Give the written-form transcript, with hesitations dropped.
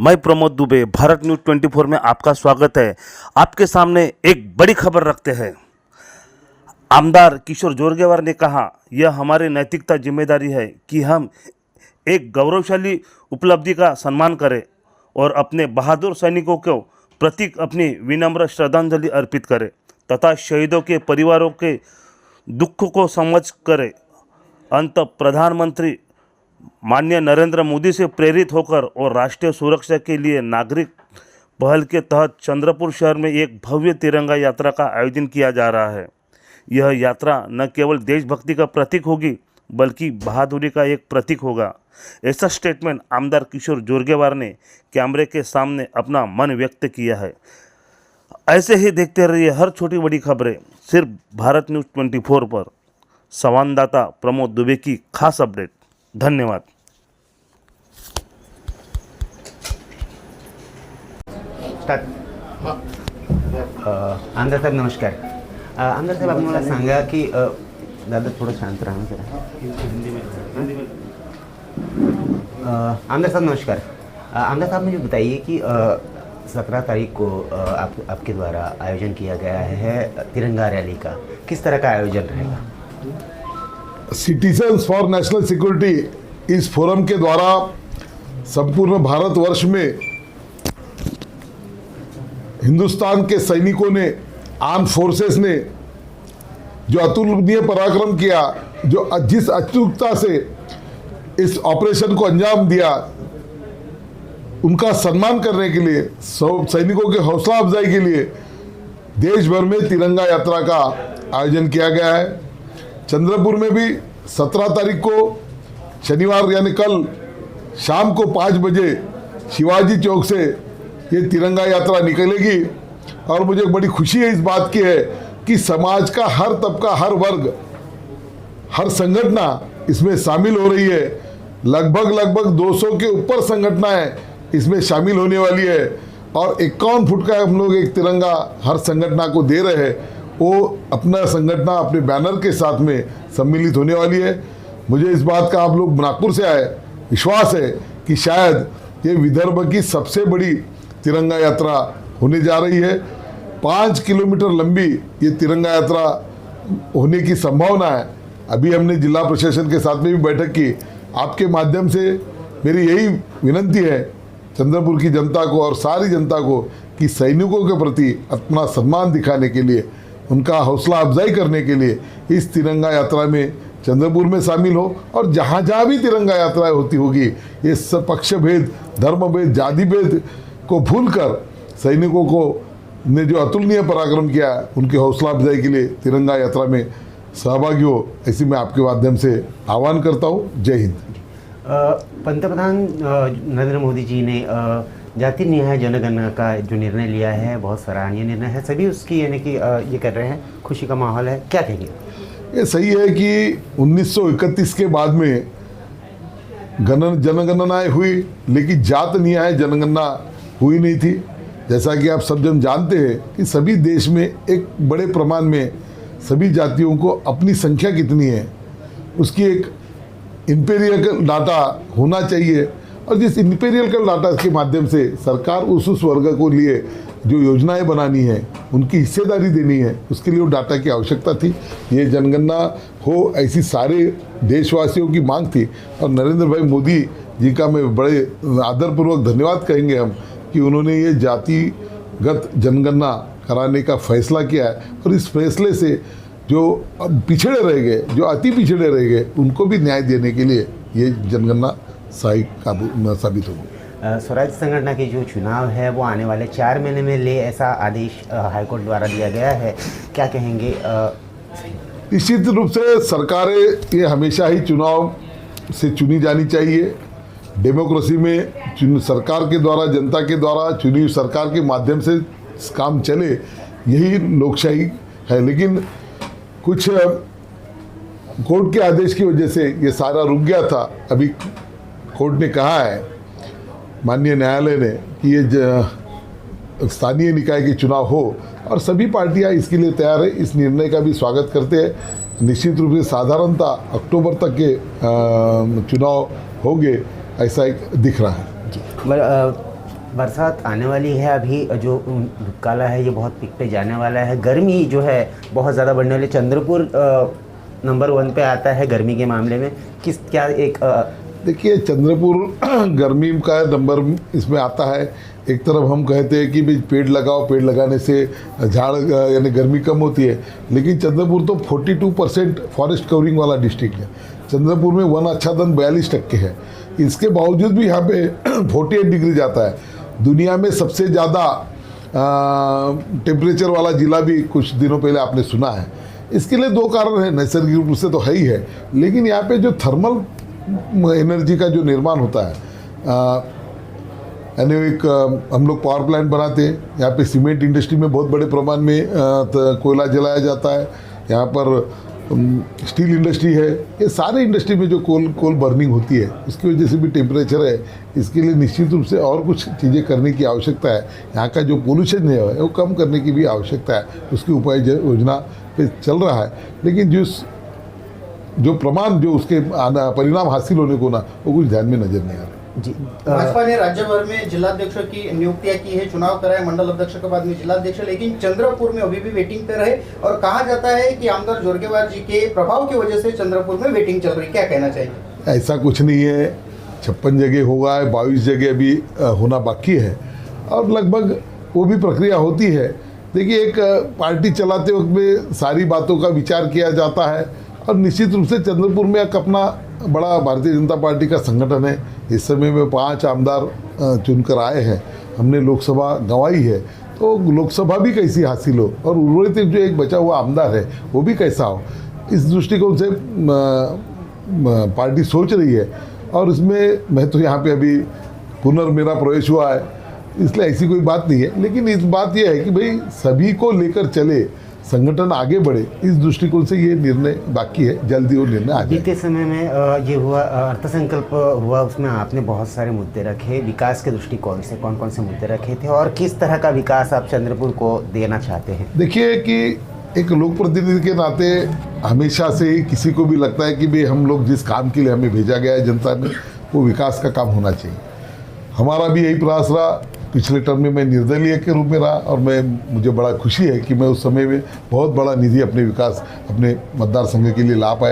मैं प्रमोद दुबे, भारत न्यूज़ 24 में आपका स्वागत है। आपके सामने एक बड़ी खबर रखते हैं। आमदार किशोर जोरगेवार ने कहा, यह हमारी नैतिकता जिम्मेदारी है कि हम एक गौरवशाली उपलब्धि का सम्मान करें और अपने बहादुर सैनिकों को प्रतीक अपनी विनम्र श्रद्धांजलि अर्पित करें तथा शहीदों के परिवारों के दुख को समझ करें। अंत प्रधानमंत्री माननीय नरेंद्र मोदी से प्रेरित होकर और राष्ट्रीय सुरक्षा के लिए नागरिक पहल के तहत चंद्रपुर शहर में एक भव्य तिरंगा यात्रा का आयोजन किया जा रहा है। यह यात्रा न केवल देशभक्ति का प्रतीक होगी बल्कि बहादुरी का एक प्रतीक होगा। ऐसा स्टेटमेंट आमदार किशोर जोरगेवार ने कैमरे के सामने अपना मन व्यक्त किया है। ऐसे ही देखते रहिए हर छोटी बड़ी खबरें सिर्फ भारत न्यूज़ 24 पर। संवाददाता प्रमोद दुबे की खास अपडेट। धन्यवाद। आमदार साहेब नमस्कार। आमदार साहेब आपण मला सांगा की दादा थोडं शांत राहा जरा। आमदार साहब नमस्कार। आमदार साहब मुझे बताइए कि 17 तारीख को आपके द्वारा आयोजन किया गया है तिरंगा रैली का, किस तरह का आयोजन रहेगा? सिटीजन्स फॉर नेशनल सिक्योरिटी इस फोरम के द्वारा संपूर्ण भारतवर्ष में हिंदुस्तान के सैनिकों ने, आर्म फोर्सेस ने जो अतुलनीय पराक्रम किया, जो जिस अचूकता से इस ऑपरेशन को अंजाम दिया, उनका सम्मान करने के लिए, सैनिकों के हौसला अफजाई के लिए देश भर में तिरंगा यात्रा का आयोजन किया गया है। चंद्रपुर में भी 17 तारीख को शनिवार यानी कल शाम को 5 बजे शिवाजी चौक से ये तिरंगा यात्रा निकलेगी और मुझे बड़ी खुशी है इस बात की है कि समाज का हर तबका, हर वर्ग, हर संगठना इसमें शामिल हो रही है। लगभग 200 के ऊपर संगठनाएं इसमें शामिल होने वाली है और 51 फुट का हम लोग एक तिरंगा हर संगठना को दे रहे हैं। वो अपना संगठना अपने बैनर के साथ में सम्मिलित होने वाली है। मुझे इस बात का, आप लोग नागपुर से आए, विश्वास है कि शायद ये विदर्भ की सबसे बड़ी तिरंगा यात्रा होने जा रही है। 5 किलोमीटर लंबी ये तिरंगा यात्रा होने की संभावना है। अभी हमने जिला प्रशासन के साथ में भी बैठक की। आपके माध्यम से मेरी यही विनंती है चंद्रपुर की जनता को और सारी जनता को कि सैनिकों के प्रति अपना सम्मान दिखाने के लिए, उनका हौसला अफजाई करने के लिए इस तिरंगा यात्रा में चंद्रपुर में शामिल हो और जहाँ जहाँ भी तिरंगा यात्राएं होती होगी, ये सब पक्ष भेद, धर्म भेद, जाति भेद को भूलकर सैनिकों को ने जो अतुलनीय पराक्रम किया, उनके हौसला अफजाई के लिए तिरंगा यात्रा में सहभागी हो, ऐसी मैं आपके माध्यम से आह्वान करता हूँ। जय हिंद। पंतप्रधान नरेंद्र मोदी जी ने जाति न्याय जनगणना का जो निर्णय लिया है, बहुत सराहनीय निर्णय है। सभी उसकी यानी कि ये कर रहे हैं, खुशी का माहौल है, क्या कहेंगे? ये सही है कि 1931 के बाद में जनगणनाएं हुई, लेकिन जात न्याय जनगणना हुई नहीं थी। जैसा कि आप सब जन जानते हैं कि सभी देश में एक बड़े प्रमाण में सभी जातियों को अपनी संख्या कितनी है उसकी एक इंपीरियल डाटा होना चाहिए और जिस इंपीरियल डाटा के माध्यम से सरकार उस वर्ग को लिए जो योजनाएं बनानी है, उनकी हिस्सेदारी देनी है, उसके लिए वो डाटा की आवश्यकता थी। ये जनगणना हो, ऐसी सारे देशवासियों की मांग थी और नरेंद्र भाई मोदी जी का मैं बड़े आदरपूर्वक धन्यवाद कहेंगे हम कि उन्होंने ये जातिगत जनगणना कराने का फैसला किया है और इस फैसले से जो पिछड़े रह गए, जो अति पिछड़े रह गए, उनको भी न्याय देने के लिए ये जनगणना सहायक साबित होगी। स्वराज संगठन के जो चुनाव है वो आने वाले 4 महीने में ले, ऐसा आदेश हाईकोर्ट द्वारा दिया गया है, क्या कहेंगे? निश्चित रूप से सरकारें ये हमेशा ही चुनाव से चुनी जानी चाहिए। डेमोक्रेसी में सरकार के द्वारा, जनता के द्वारा चुनी सरकार के माध्यम से काम चले, यही लोकशाही है। लेकिन कुछ कोर्ट के आदेश की वजह से ये सारा रुक गया था। अभी कोर्ट ने कहा है, माननीय न्यायालय ने, कि ये स्थानीय निकाय के चुनाव हो और सभी पार्टियां इसके लिए तैयार है। इस निर्णय का भी स्वागत करते हैं। निश्चित रूप से साधारणतः अक्टूबर तक के चुनाव होंगे, ऐसा एक दिख रहा है। बरसात आने वाली है, अभी जो काला है ये बहुत पीक पे जाने वाला है, गर्मी जो है बहुत ज़्यादा बढ़ने वाली। चंद्रपुर नंबर 1 पे आता है गर्मी के मामले में। किस क्या एक देखिए, चंद्रपुर गर्मी का नंबर इसमें आता है। एक तरफ हम कहते हैं कि भाई पेड़ लगाओ, पेड़ लगाने से झाड़ यानी गर्मी कम होती है, लेकिन चंद्रपुर तो 42% फॉरेस्ट कवरिंग वाला डिस्ट्रिक्ट है। चंद्रपुर में वन आच्छादन 42% है। इसके बावजूद भी यहाँ पे 48 डिग्री जाता है। दुनिया में सबसे ज़्यादा टेम्परेचर वाला जिला भी कुछ दिनों पहले आपने सुना है। इसके लिए 2 कारण हैं, नैसर्गिक रूप से तो है ही है, लेकिन यहाँ पे जो थर्मल एनर्जी का जो निर्माण होता है, यानी एक हम लोग पावर प्लांट बनाते हैं। यहाँ पे सीमेंट इंडस्ट्री में बहुत बड़े प्रमाण में कोयला जलाया जाता है। यहाँ पर स्टील इंडस्ट्री है। ये सारे इंडस्ट्री में जो कोल बर्निंग होती है, उसकी वजह से भी टेम्परेचर है। इसके लिए निश्चित रूप से और कुछ चीज़ें करने की आवश्यकता है। यहाँ का जो पोल्यूशन है वो कम करने की भी आवश्यकता है। उसकी उपाय योजना पे चल रहा है, लेकिन जो प्रमाण जो उसके परिणाम हासिल होने को ना, वो कुछ ध्यान में नजर नहीं आ रहा। जी भाजपा ने राज्य भर में जिलाध्यक्षों की नियुक्तियां की है, चुनाव कराए मंडल अध्यक्ष के बाद में जिलाध्यक्ष, लेकिन चंद्रपुर में अभी भी वेटिंग पे रहे। और कहा जाता है कि आमदार जोरगेवार जी के प्रभाव की वजह से चंद्रपुर में वेटिंग चल रही, क्या कहना चाहिए? ऐसा कुछ नहीं है। 56 जगह होगा है, 22 जगह अभी होना बाकी है, और लगभग वो भी प्रक्रिया होती है। देखिए, एक पार्टी चलाते वक्त में सारी बातों का विचार किया जाता है, और निश्चित रूप से चंद्रपुर में एक अपना बड़ा भारतीय जनता पार्टी का संगठन है। इस समय में 5 आमदार चुनकर आए हैं। हमने लोकसभा गंवाई है, तो लोकसभा भी कैसी हासिल हो और उर्वरित जो एक बचा हुआ आमदार है वो भी कैसा हो, इस दृष्टिकोण से पार्टी सोच रही है। और इसमें मैं तो यहाँ पे अभी मेरा प्रवेश हुआ है, इसलिए ऐसी कोई बात नहीं है। लेकिन इस बात यह है कि भाई सभी को लेकर चले, संगठन आगे बढ़े, इस दृष्टिकोण से ये निर्णय बाकी है। जल्दी वो निर्णय आ जाए। बीते समय में ये हुआ अर्थसंकल्प हुआ, उसमें आपने बहुत सारे मुद्दे रखे। विकास के दृष्टिकोण से कौन कौन से मुद्दे रखे थे और किस तरह का विकास आप चंद्रपुर को देना चाहते हैं? देखिए कि एक लोक प्रतिनिधि के नाते हमेशा से ही किसी को भी लगता है कि भाई हम लोग जिस काम के लिए हमें भेजा गया है जनता ने, वो विकास का काम होना चाहिए। हमारा भी यही प्रयास रहा। पिछले टर्म में मैं निर्दलीय के रूप में रहा, और मुझे बड़ा खुशी है कि मैं उस समय में बहुत बड़ा निधि अपने विकास, अपने मतदार संघ के लिए ला पाया।